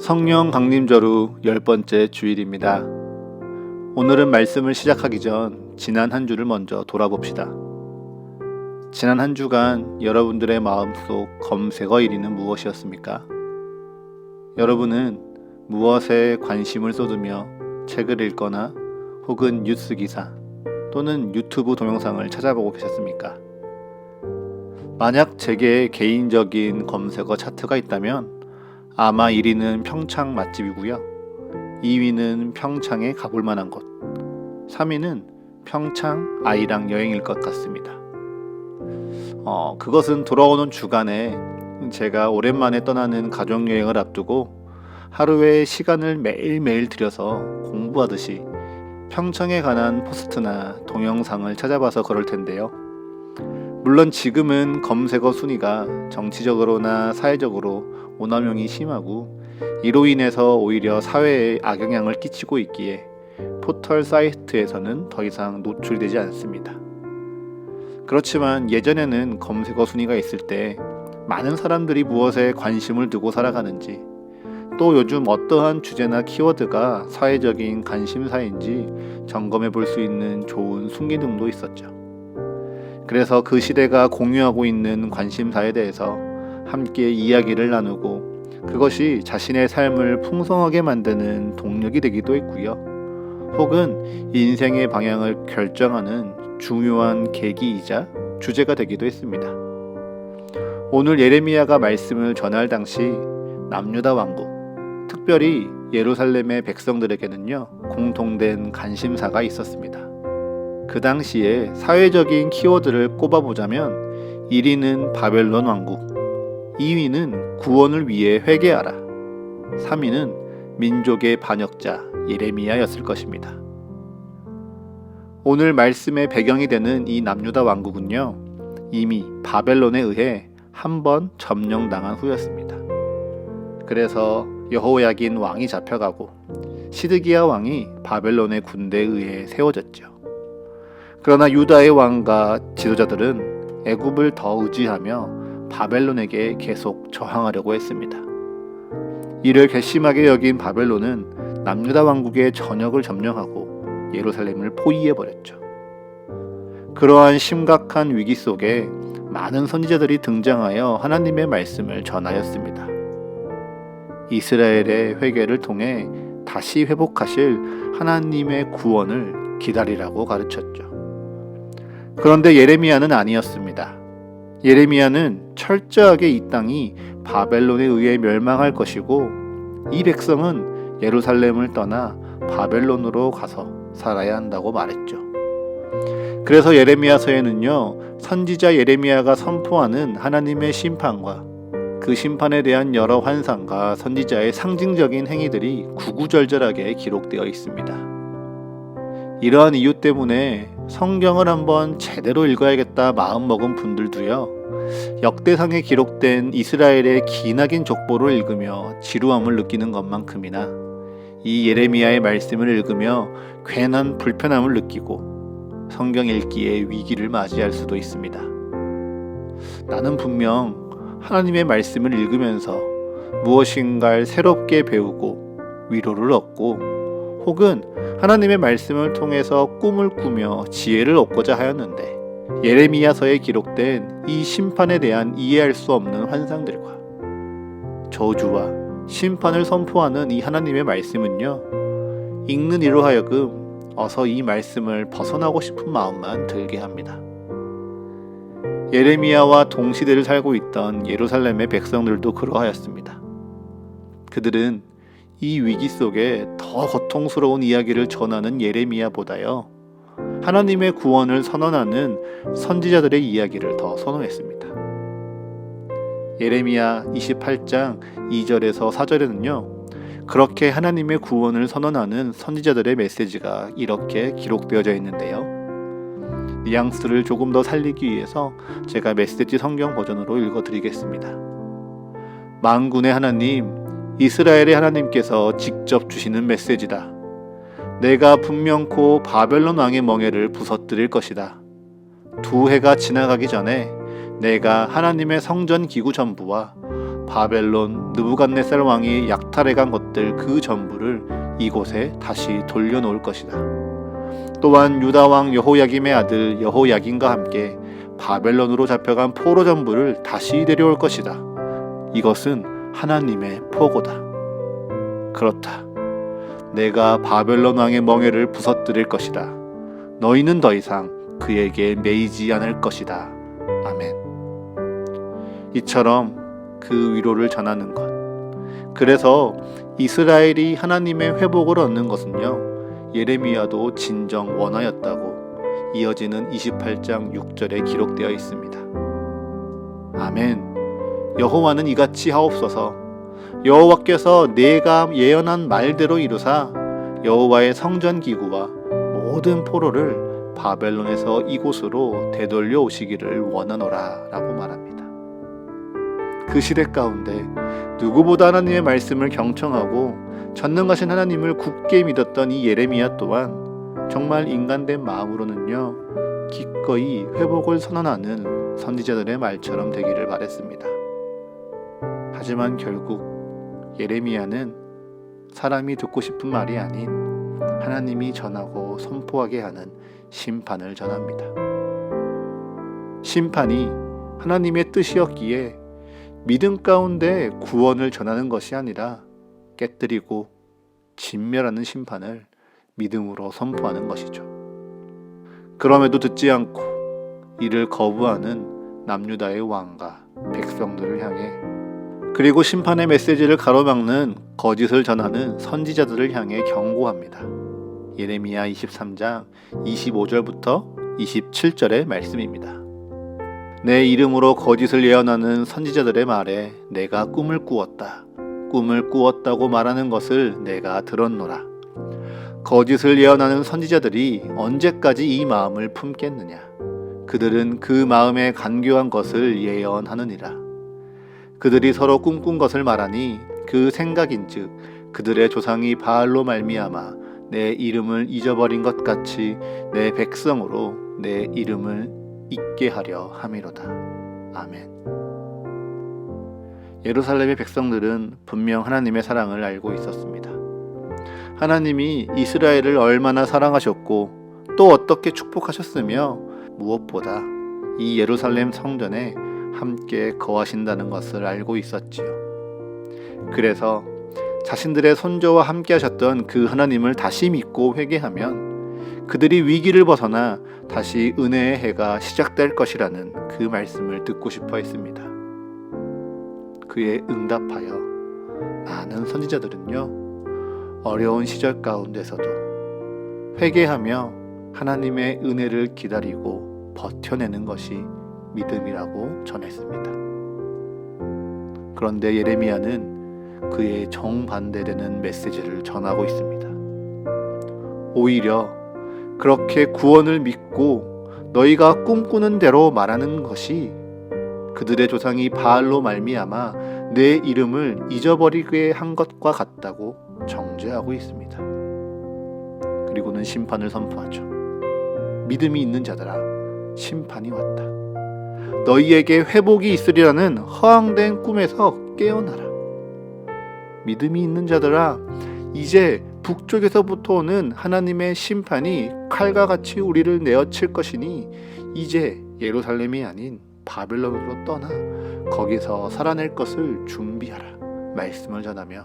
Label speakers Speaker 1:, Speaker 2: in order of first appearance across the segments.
Speaker 1: 성령 강림절후 10번째 주일입니다. 오늘은 말씀을 시작하기 전 지난 한 주를 먼저 돌아봅시다. 지난 한 주간 여러분들의 마음속 검색어 1위는 무엇이었습니까? 여러분은 무엇에 관심을 쏟으며 책을 읽거나 혹은 뉴스 기사 또는 유튜브 동영상을 찾아보고 계셨습니까? 만약 제게 개인적인 검색어 차트가 있다면 아마 1위는 평창 맛집이고요. 2위는 평창에 가볼 만한 곳, 3위는 평창 아이랑 여행일 것 같습니다. 그것은 돌아오는 주간에 제가 오랜만에 떠나는 가족여행을 앞두고 하루에 시간을 매일매일 들여서 공부하듯이 평창에 관한 포스트나 동영상을 찾아봐서 그럴 텐데요. 물론 지금은 검색어 순위가 정치적으로나 사회적으로 오남용이 심하고 이로 인해서 오히려 사회에 악영향을 끼치고 있기에 포털 사이트에서는 더 이상 노출되지 않습니다. 그렇지만 예전에는 검색어 순위가 있을 때 많은 사람들이 무엇에 관심을 두고 살아가는지, 또 요즘 어떠한 주제나 키워드가 사회적인 관심사인지 점검해 볼 수 있는 좋은 순기능도 있었죠. 그래서 그 시대가 공유하고 있는 관심사에 대해서 함께 이야기를 나누고 그것이 자신의 삶을 풍성하게 만드는 동력이 되기도 했고요. 혹은 인생의 방향을 결정하는 중요한 계기이자 주제가 되기도 했습니다. 오늘 예레미야가 말씀을 전할 당시 남유다 왕국, 특별히 예루살렘의 백성들에게는요, 공통된 관심사가 있었습니다. 그 당시에 사회적인 키워드를 꼽아보자면 1위는 바벨론 왕국, 2위는 구원을 위해 회개하라, 3위는 민족의 반역자 예레미야였을 것입니다. 오늘 말씀의 배경이 되는 이 남유다 왕국은요, 이미 바벨론에 의해 한 번 점령당한 후였습니다. 그래서 여호야긴 왕이 잡혀가고 시드기야 왕이 바벨론의 군대에 의해 세워졌죠. 그러나 유다의 왕과 지도자들은 애굽을 더 의지하며 바벨론에게 계속 저항하려고 했습니다. 이를 괘씸하게 여긴 바벨론은 남유다 왕국의 전역을 점령하고 예루살렘을 포위해버렸죠. 그러한 심각한 위기 속에 많은 선지자들이 등장하여 하나님의 말씀을 전하였습니다. 이스라엘의 회개를 통해 다시 회복하실 하나님의 구원을 기다리라고 가르쳤죠. 그런데 예레미야는 아니었습니다. 예레미야는 철저하게 이 땅이 바벨론에 의해 멸망할 것이고 이 백성은 예루살렘을 떠나 바벨론으로 가서 살아야 한다고 말했죠. 그래서 예레미야서에는요, 선지자 예레미야가 선포하는 하나님의 심판과 그 심판에 대한 여러 환상과 선지자의 상징적인 행위들이 구구절절하게 기록되어 있습니다. 이러한 이유 때문에 성경을 한번 제대로 읽어야겠다 마음먹은 분들도요, 역대상에 기록된 이스라엘의 기나긴 족보를 읽으며 지루함을 느끼는 것만큼이나 이 예레미야의 말씀을 읽으며 괜한 불편함을 느끼고 성경 읽기에 위기를 맞이할 수도 있습니다. 나는 분명 하나님의 말씀을 읽으면서 무엇인가를 새롭게 배우고 위로를 얻고 혹은 하나님의 말씀을 통해서 꿈을 꾸며 지혜를 얻고자 하였는데 예레미야서에 기록된 이 심판에 대한 이해할 수 없는 환상들과 저주와 심판을 선포하는 이 하나님의 말씀은요, 읽는 이로 하여금 어서 이 말씀을 벗어나고 싶은 마음만 들게 합니다. 예레미야와 동시대를 살고 있던 예루살렘의 백성들도 그러하였습니다. 그들은 이 위기 속에 더 고통스러운 이야기를 전하는 예레미야보다요, 하나님의 구원을 선언하는 선지자들의 이야기를 더 선호했습니다. 예레미야 28장 2절에서 4절에는요, 그렇게 하나님의 구원을 선언하는 선지자들의 메시지가 이렇게 기록되어져 있는데요. 뉘앙스를 조금 더 살리기 위해서 제가 메시지 성경 버전으로 읽어드리겠습니다. 만군의 하나님, 이스라엘의 하나님께서 직접 주시는 메시지다. 내가 분명코 바벨론 왕의 멍에를 부서뜨릴 것이다. 2해가 지나가기 전에 내가 하나님의 성전 기구 전부와 바벨론 느부갓네살 왕이 약탈해간 것들 그 전부를 이곳에 다시 돌려놓을 것이다. 또한 유다 왕 여호야김의 아들 여호야김과 함께 바벨론으로 잡혀간 포로 전부를 다시 데려올 것이다. 이것은 하나님의 포고다. 그렇다. 내가 바벨론 왕의 멍에를 부서뜨릴 것이다. 너희는 더 이상 그에게 매이지 않을 것이다. 아멘. 이처럼 그 위로를 전하는 것. 그래서 이스라엘이 하나님의 회복을 얻는 것은요, 예레미야도 진정 원하였다고 이어지는 28장 6절에 기록되어 있습니다. 아멘. 여호와는 이같이 하옵소서. 여호와께서 내가 예언한 말대로 이루사 여호와의 성전 기구와 모든 포로를 바벨론에서 이곳으로 되돌려 오시기를 원하노라 라고 말합니다. 그 시대 가운데 누구보다 하나님의 말씀을 경청하고 전능하신 하나님을 굳게 믿었던 이 예레미야 또한 정말 인간된 마음으로는요, 기꺼이 회복을 선언하는 선지자들의 말처럼 되기를 바랬습니다. 하지만 결국 예레미야는 사람이 듣고 싶은 말이 아닌 하나님이 전하고 선포하게 하는 심판을 전합니다. 심판이 하나님의 뜻이었기에 믿음 가운데 구원을 전하는 것이 아니라 깨뜨리고 진멸하는 심판을 믿음으로 선포하는 것이죠. 그럼에도 듣지 않고 이를 거부하는 남유다의 왕과 백성들을 향해, 그리고 심판의 메시지를 가로막는 거짓을 전하는 선지자들을 향해 경고합니다. 예레미야 23장 25절부터 27절의 말씀입니다. 내 이름으로 거짓을 예언하는 선지자들의 말에 내가 꿈을 꾸었다. 꿈을 꾸었다고 말하는 것을 내가 들었노라. 거짓을 예언하는 선지자들이 언제까지 이 마음을 품겠느냐? 그들은 그 마음에 간교한 것을 예언하느니라. 그들이 서로 꿈꾼 것을 말하니 그 생각인즉 그들의 조상이 바알로 말미암아 내 이름을 잊어버린 것 같이 내 백성으로 내 이름을 잊게 하려 함이로다. 아멘. 예루살렘의 백성들은 분명 하나님의 사랑을 알고 있었습니다. 하나님이 이스라엘을 얼마나 사랑하셨고 또 어떻게 축복하셨으며 무엇보다 이 예루살렘 성전에 함께 거하신다는 것을 알고 있었지요. 그래서 자신들의 손자와 함께 하셨던 그 하나님을 다시 믿고 회개하면 그들이 위기를 벗어나 다시 은혜의 해가 시작될 것이라는 그 말씀을 듣고 싶어 했습니다. 그에 응답하여 많은 선지자들은요, 어려운 시절 가운데서도 회개하며 하나님의 은혜를 기다리고 버텨내는 것이 믿음이라고 전했습니다. 그런데 예레미야는 그의 정반대되는 메시지를 전하고 있습니다. 오히려 그렇게 구원을 믿고 너희가 꿈꾸는 대로 말하는 것이 그들의 조상이 바알로 말미암아 내 이름을 잊어버리게 한 것과 같다고 정죄하고 있습니다. 그리고는 심판을 선포하죠. 믿음이 있는 자들아, 심판이 왔다. 너희에게 회복이 있으리라는 허황된 꿈에서 깨어나라. 믿음이 있는 자들아, 이제 북쪽에서부터 오는 하나님의 심판이 칼과 같이 우리를 내어칠 것이니 이제 예루살렘이 아닌 바벨론으로 떠나 거기서 살아낼 것을 준비하라. 말씀을 전하며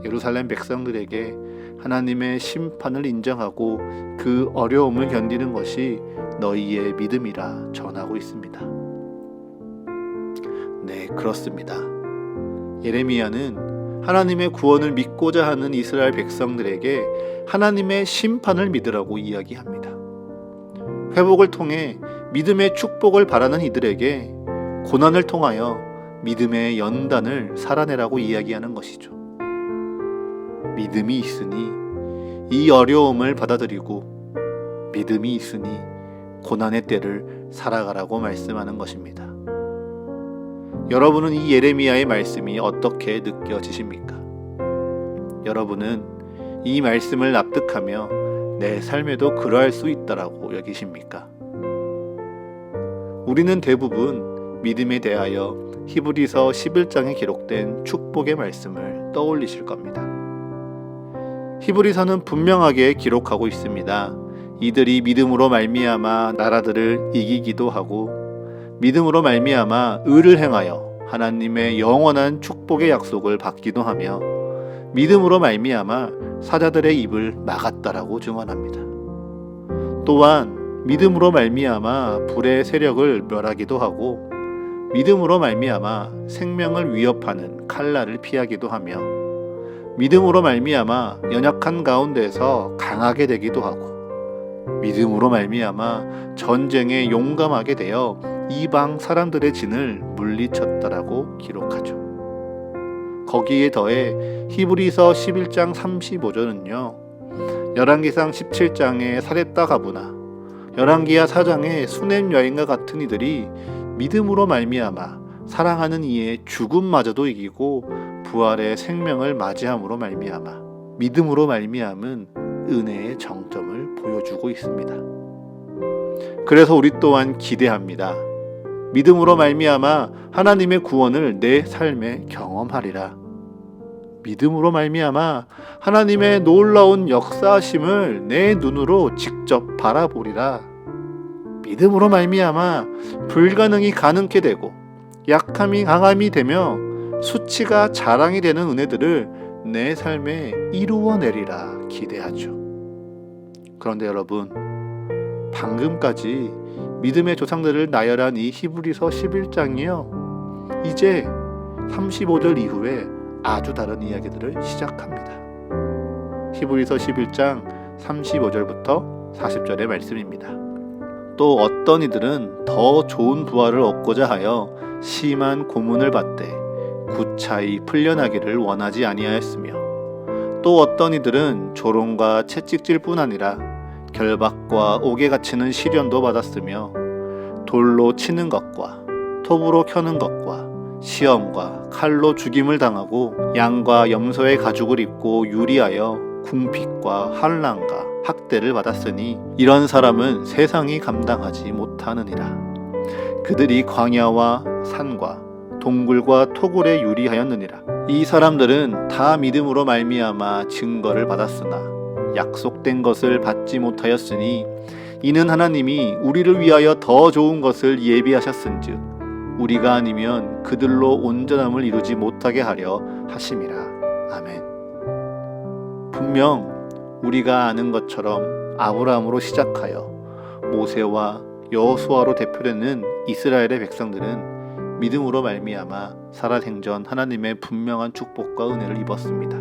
Speaker 1: 예루살렘 백성들에게 하나님의 심판을 인정하고 그 어려움을 견디는 것이 너희의 믿음이라 전하고 있습니다. 네, 그렇습니다. 예레미야는 하나님의 구원을 믿고자 하는 이스라엘 백성들에게 하나님의 심판을 믿으라고 이야기합니다. 회복을 통해 믿음의 축복을 바라는 이들에게 고난을 통하여 믿음의 연단을 살아내라고 이야기하는 것이죠. 믿음이 있으니 이 어려움을 받아들이고 믿음이 있으니 고난의 때를 살아가라고 말씀하는 것입니다. 여러분은 이 예레미야의 말씀이 어떻게 느껴지십니까? 여러분은 이 말씀을 납득하며 내 삶에도 그러할 수 있다라고 여기십니까? 우리는 대부분 믿음에 대하여 히브리서 11장에 기록된 축복의 말씀을 떠올리실 겁니다. 히브리서는 분명하게 기록하고 있습니다. 이들이 믿음으로 말미암아 나라들을 이기기도 하고 믿음으로 말미암아 의를 행하여 하나님의 영원한 축복의 약속을 받기도 하며 믿음으로 말미암아 사자들의 입을 막았다라고 증언합니다. 또한 믿음으로 말미암아 불의 세력을 멸하기도 하고 믿음으로 말미암아 생명을 위협하는 칼날을 피하기도 하며 믿음으로 말미암아 연약한 가운데서 강하게 되기도 하고 믿음으로 말미암아 전쟁에 용감하게 되어 이방 사람들의 진을 물리쳤다라고 기록하죠. 거기에 더해 히브리서 11장 35절은요. 열왕기상 17장의 사렙다 가부나 열왕기하 4장의 수넴 여인과 같은 이들이 믿음으로 말미암아 사랑하는 이의 죽음마저도 이기고 부활의 생명을 맞이함으로 말미암아 믿음으로 말미암은 은혜의 정점을 보여주고 있습니다. 그래서 우리 또한 기대합니다. 믿음으로 말미암아 하나님의 구원을 내 삶에 경험하리라. 믿음으로 말미암아 하나님의 놀라운 역사하심을 내 눈으로 직접 바라보리라. 믿음으로 말미암아 불가능이 가능케 되고 약함이 강함이 되며 수치가 자랑이 되는 은혜들을 내 삶에 이루어내리라 기대하죠. 그런데 여러분, 방금까지 믿음의 조상들을 나열한 이 히브리서 11장이요, 이제 35절 이후에 아주 다른 이야기들을 시작합니다. 히브리서 11장 35절부터 40절의 말씀입니다. 또 어떤 이들은 더 좋은 부활을 얻고자 하여 심한 고문을 받되 구차히 풀려나기를 원하지 아니하였으며 또 어떤 이들은 조롱과 채찍질뿐 아니라 결박과 옥에 갇히는 시련도 받았으며 돌로 치는 것과 톱으로 켜는 것과 시험과 칼로 죽임을 당하고 양과 염소의 가죽을 입고 유리하여 궁핍과 환난과 학대를 받았으니 이런 사람은 세상이 감당하지 못하느니라. 그들이 광야와 산과 동굴과 토굴에 유리하였느니라. 이 사람들은 다 믿음으로 말미암아 증거를 받았으나 약속된 것을 받지 못하였으니 이는 하나님이 우리를 위하여 더 좋은 것을 예비하셨은즉 우리가 아니면 그들로 온전함을 이루지 못하게 하려 하심이라. 아멘. 분명 우리가 아는 것처럼 아브라함으로 시작하여 모세와 여호수아로 대표되는 이스라엘의 백성들은 믿음으로 말미암아 살아생전 하나님의 분명한 축복과 은혜를 입었습니다.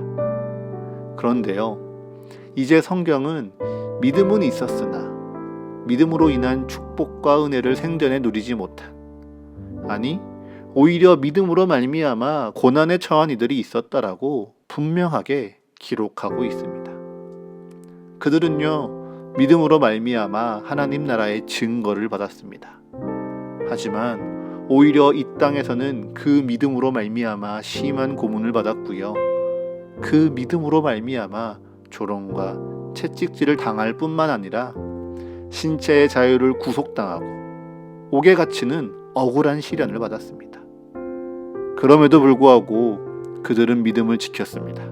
Speaker 1: 그런데요, 이제 성경은 믿음은 있었으나 믿음으로 인한 축복과 은혜를 생전에 누리지 못한, 아니 오히려 믿음으로 말미암아 고난에 처한 이들이 있었다라고 분명하게 기록하고 있습니다. 그들은요, 믿음으로 말미암아 하나님 나라의 증거를 받았습니다. 하지만 오히려 이 땅에서는 그 믿음으로 말미암아 심한 고문을 받았고요, 그 믿음으로 말미암아 조롱과 채찍질을 당할 뿐만 아니라 신체의 자유를 구속당하고 옥에 갇히는 억울한 시련을 받았습니다. 그럼에도 불구하고 그들은 믿음을 지켰습니다.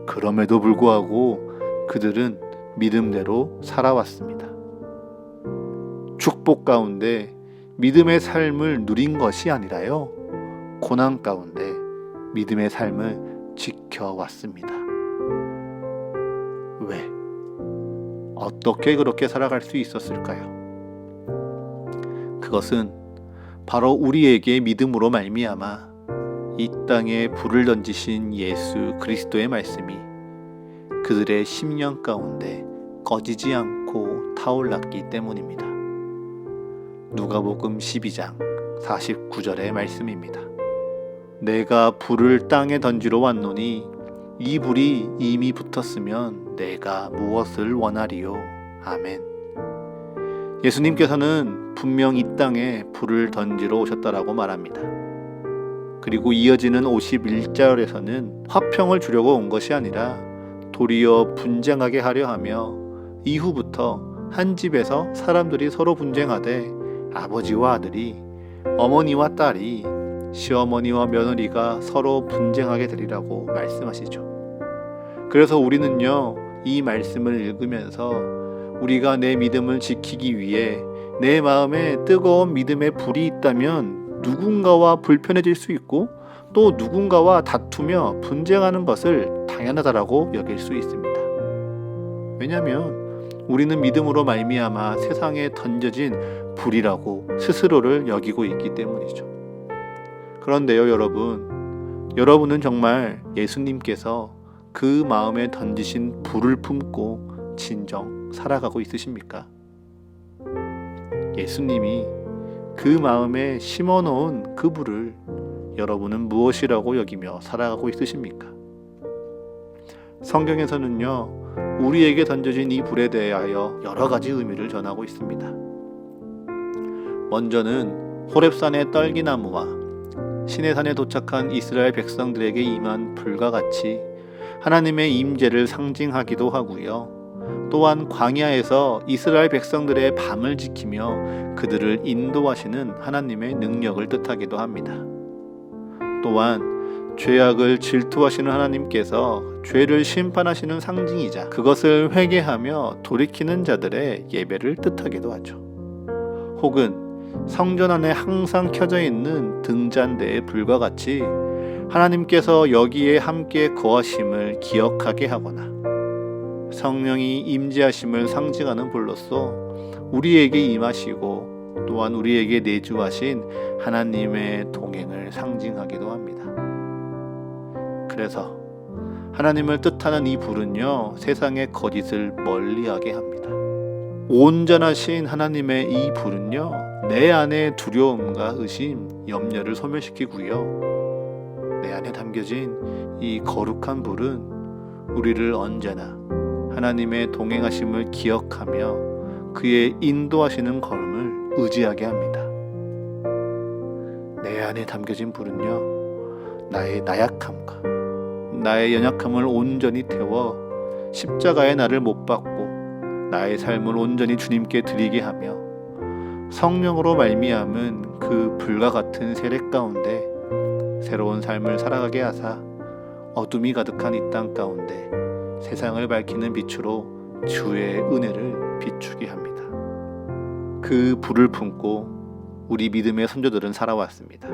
Speaker 1: 그럼에도 불구하고 그들은 믿음대로 살아왔습니다. 축복 가운데 믿음의 삶을 누린 것이 아니라요, 고난 가운데 믿음의 삶을 지켜왔습니다. 왜? 어떻게 그렇게 살아갈 수 있었을까요? 그것은 바로 우리에게 믿음으로 말미암아 이 땅에 불을 던지신 예수 그리스도의 말씀이 그들의 심령 가운데 꺼지지 않고 타올랐기 때문입니다. 누가복음 12장 49절의 말씀입니다. 내가 불을 땅에 던지러 왔노니 이 불이 이미 붙었으면 내가 무엇을 원하리요? 아멘. 예수님께서는 분명 이 땅에 불을 던지러 오셨다라고 말합니다. 그리고 이어지는 51절에서는 화평을 주려고 온 것이 아니라 도리어 분쟁하게 하려 하며 이후부터 한 집에서 사람들이 서로 분쟁하되 아버지와 아들이 어머니와 딸이 시어머니와 며느리가 서로 분쟁하게 되리라고 말씀하시죠. 그래서 우리는요, 이 말씀을 읽으면서 우리가 내 믿음을 지키기 위해 내 마음에 뜨거운 믿음의 불이 있다면 누군가와 불편해질 수 있고 또 누군가와 다투며 분쟁하는 것을 당연하다라고 여길 수 있습니다. 왜냐하면 우리는 믿음으로 말미암아 세상에 던져진 불이라고 스스로를 여기고 있기 때문이죠. 그런데요, 여러분은 정말 예수님께서 그 마음에 던지신 불을 품고 진정 살아가고 있으십니까? 예수님이 그 마음에 심어놓은 그 불을 여러분은 무엇이라고 여기며 살아가고 있으십니까? 성경에서는요, 우리에게 던져진 이 불에 대하여 여러 가지 의미를 전하고 있습니다. 먼저는 호렙산의 떨기나무와 시내산에 도착한 이스라엘 백성들에게 임한 불과 같이 하나님의 임재를 상징하기도 하고요. 또한 광야에서 이스라엘 백성들의 밤을 지키며 그들을 인도하시는 하나님의 능력을 뜻하기도 합니다. 또한 죄악을 질투하시는 하나님께서 죄를 심판하시는 상징이자 그것을 회개하며 돌이키는 자들의 예배를 뜻하기도 하죠. 혹은 성전 안에 항상 켜져 있는 등잔대의 불과 같이 하나님께서 여기에 함께 거하심을 기억하게 하거나 성령이 임재하심을 상징하는 불로서 우리에게 임하시고 또한 우리에게 내주하신 하나님의 동행을 상징하기도 합니다. 그래서 하나님을 뜻하는 이 불은요, 세상의 거짓을 멀리하게 합니다. 온전하신 하나님의 이 불은요, 내 안의 두려움과 의심, 염려를 소멸시키고요, 내 안에 담겨진 이 거룩한 불은 우리를 언제나 하나님의 동행하심을 기억하며 그의 인도하시는 걸음을 의지하게 합니다. 내 안에 담겨진 불은요, 나의 나약함과 나의 연약함을 온전히 태워 십자가의 나를 못 박고 나의 삶을 온전히 주님께 드리게 하며 성령으로 말미암은 그 불과 같은 세력 가운데 새로운 삶을 살아가게 하사 어둠이 가득한 이 땅 가운데 세상을 밝히는 빛으로 주의 은혜를 비추게 합니다. 그 불을 품고 우리 믿음의 선조들은 살아왔습니다.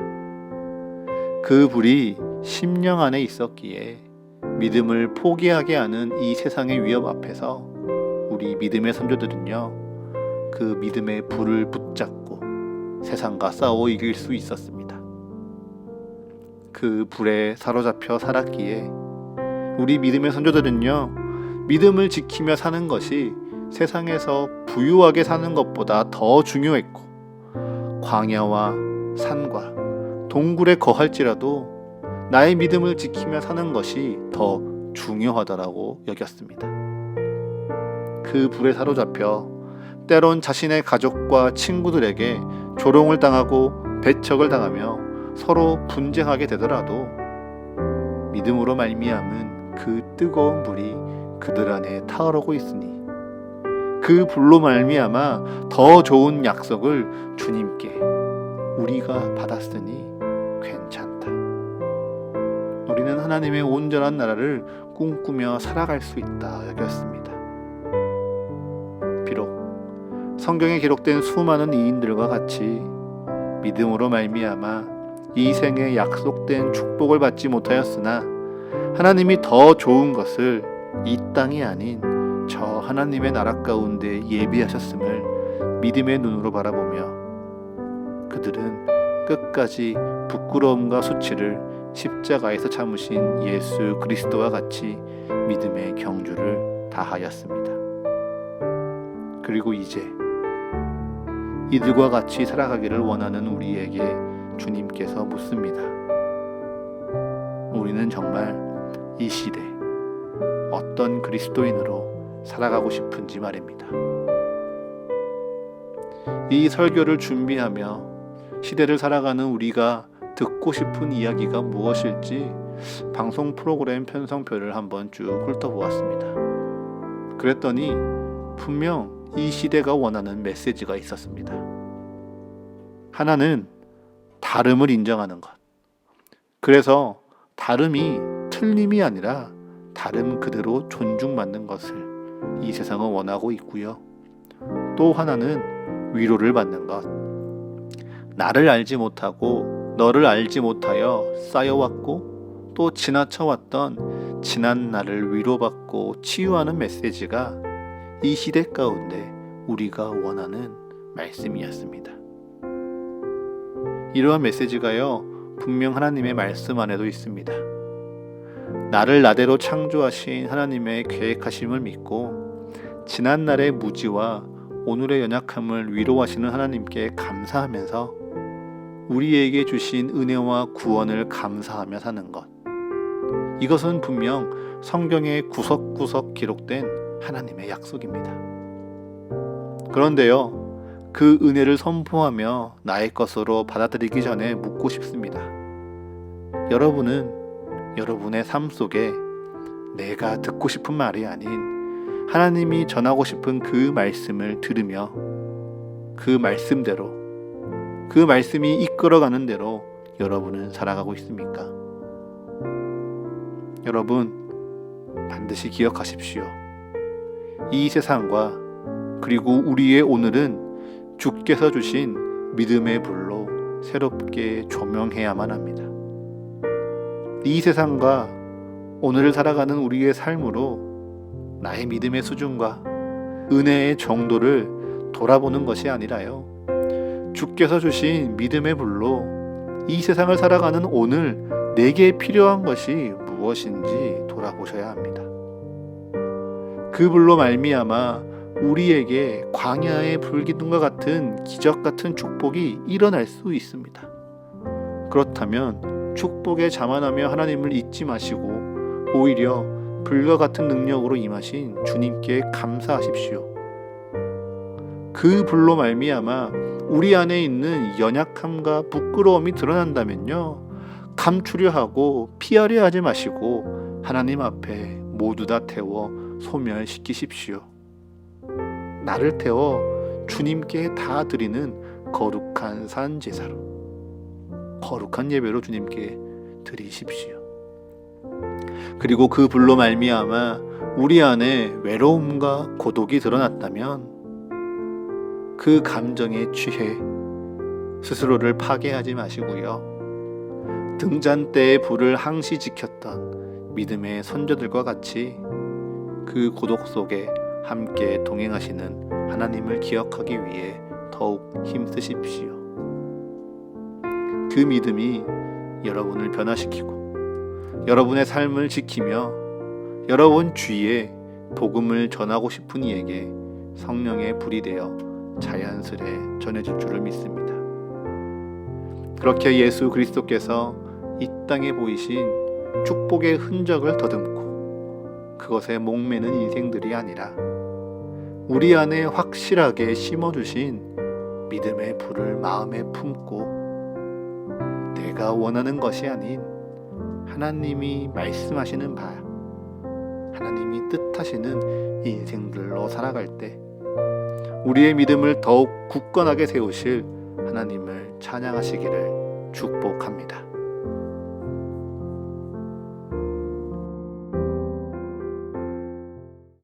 Speaker 1: 그 불이 심령 안에 있었기에 믿음을 포기하게 하는 이 세상의 위협 앞에서 우리 믿음의 선조들은요, 그 믿음의 불을 붙잡고 세상과 싸워 이길 수 있었습니다. 그 불에 사로잡혀 살았기에 우리 믿음의 선조들은요, 믿음을 지키며 사는 것이 세상에서 부유하게 사는 것보다 더 중요했고 광야와 산과 동굴에 거할지라도 나의 믿음을 지키며 사는 것이 더 중요하다라고 여겼습니다. 그 불에 사로잡혀 때론 자신의 가족과 친구들에게 조롱을 당하고 배척을 당하며 서로 분쟁하게 되더라도 믿음으로 말미암은 그 뜨거운 불이 그들 안에 타오르고 있으니 그 불로 말미암아 더 좋은 약속을 주님께 우리가 받았으니 괜찮다. 우리는 하나님의 온전한 나라를 꿈꾸며 살아갈 수 있다 여겼습니다. 비록 성경에 기록된 수많은 이인들과 같이 믿음으로 말미암아 이 생에 약속된 축복을 받지 못하였으나 하나님이 더 좋은 것을 이 땅이 아닌 저 하나님의 나라 가운데 예비하셨음을 믿음의 눈으로 바라보며 그들은 끝까지 부끄러움과 수치를 십자가에서 참으신 예수 그리스도와 같이 믿음의 경주를 다하였습니다. 그리고 이제 이들과 같이 살아가기를 원하는 우리에게 주님께서 묻습니다. 우리는 정말 이 시대 어떤 그리스도인으로 살아가고 싶은지 말입니다. 이 설교를 준비하며 시대를 살아가는 우리가 듣고 싶은 이야기가 무엇일지 방송 프로그램 편성표를 한번 쭉 훑어보았습니다. 그랬더니 분명 이 시대가 원하는 메시지가 있었습니다. 하나는 다름을 인정하는 것. 그래서 다름이 틀림이 아니라 다름 그대로 존중받는 것을 이 세상은 원하고 있고요. 또 하나는 위로를 받는 것. 나를 알지 못하고 너를 알지 못하여 쌓여왔고 또 지나쳐왔던 지난 나를 위로받고 치유하는 메시지가 이 시대 가운데 우리가 원하는 말씀이었습니다. 이러한 메시지가요, 분명 하나님의 말씀 안에도 있습니다. 나를 나대로 창조하신 하나님의 계획하심을 믿고 지난날의 무지와 오늘의 연약함을 위로하시는 하나님께 감사하면서 우리에게 주신 은혜와 구원을 감사하며 사는 것. 이것은 분명 성경에 구석구석 기록된 하나님의 약속입니다. 그런데요, 그 은혜를 선포하며 나의 것으로 받아들이기 전에 묻고 싶습니다. 여러분은 여러분의 삶 속에 내가 듣고 싶은 말이 아닌 하나님이 전하고 싶은 그 말씀을 들으며 그 말씀대로, 그 말씀이 이끌어가는 대로 여러분은 살아가고 있습니까? 여러분, 반드시 기억하십시오. 이 세상과 그리고 우리의 오늘은 주께서 주신 믿음의 불로 새롭게 조명해야만 합니다. 이 세상과 오늘을 살아가는 우리의 삶으로 나의 믿음의 수준과 은혜의 정도를 돌아보는 것이 아니라요, 주께서 주신 믿음의 불로 이 세상을 살아가는 오늘 내게 필요한 것이 무엇인지 돌아보셔야 합니다. 그 불로 말미암아 우리에게 광야의 불기둥과 같은 기적 같은 축복이 일어날 수 있습니다. 그렇다면 축복에 자만하며 하나님을 잊지 마시고 오히려 불과 같은 능력으로 임하신 주님께 감사하십시오. 그 불로 말미암아 우리 안에 있는 연약함과 부끄러움이 드러난다면요, 감추려 하고 피하려 하지 마시고 하나님 앞에 모두 다 태워 소멸시키십시오. 나를 태워 주님께 다 드리는 거룩한 산 제사로, 거룩한 예배로 주님께 드리십시오. 그리고 그 불로 말미암아 우리 안에 외로움과 고독이 드러났다면 그 감정에 취해 스스로를 파괴하지 마시고요, 등잔대의 불을 항시 지켰던 믿음의 선조들과 같이 그 고독 속에 함께 동행하시는 하나님을 기억하기 위해 더욱 힘쓰십시오. 그 믿음이 여러분을 변화시키고 여러분의 삶을 지키며 여러분 주위에 복음을 전하고 싶은 이에게 성령의 불이 되어 자연스레 전해질 줄을 믿습니다. 그렇게 예수 그리스도께서 이 땅에 보이신 축복의 흔적을 더듬고 그것에 목매는 인생들이 아니라 우리 안에 확실하게 심어주신 믿음의 불을 마음에 품고 내가 원하는 것이 아닌 하나님이 말씀하시는 바, 하나님이 뜻하시는 인생들로 살아갈 때 우리의 믿음을 더욱 굳건하게 세우실 하나님을 찬양하시기를 축복합니다.